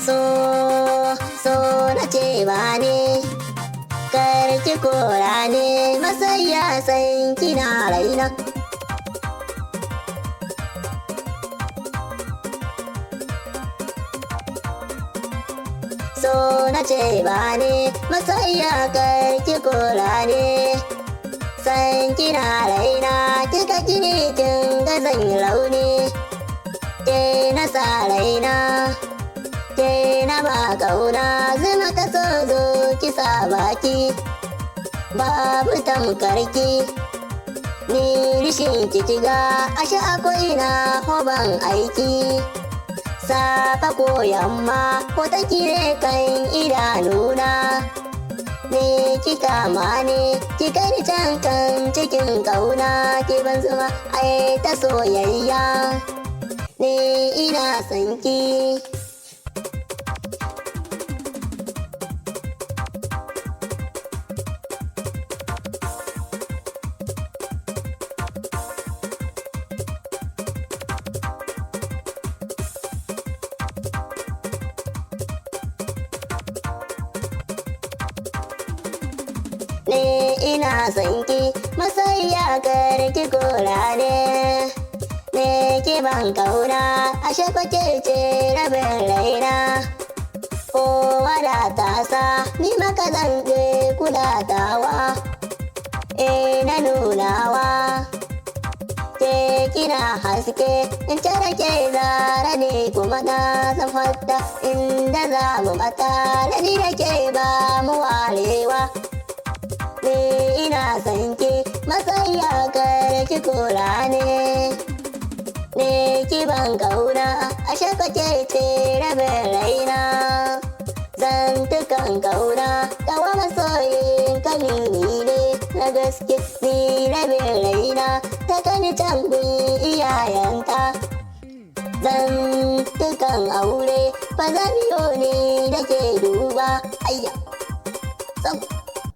so na ce ba ne karki kora ne masaya san kina raina. So na ce ba ne masaya karki kora ne san kina raina kika kini kin ga zan yi rauni ke na sa raina ke na ba kauna zama ka so zo ki sa baki babu tamkarki ni rishin kikiga ashe akwai na hoban aiki safa ko yamma ko ta kire kan idanuna ne kika mane kika ni can kan cikin kauna ki ban zuma ai ta soyayya ne ina son ki. Ne ina son ki masaya karki kora ne ki ban kauna ashe kwace ce rabin raina kowa da tasa ni maka zanje kulatawa na nunawa ke kina haske in tara ke zara ne kuma na san fata inda za mu bata da ni da ke ba mu warewa. Ina son ki masaya karki kora ne ki ban kauna ashe kwace ce rabin raina zantukan kauna kawa masoyin kalimi ne na gaske ni rabin raina ta kani tambin iyayenta zantukan aure fa zabiyo ne da ke duba ayya.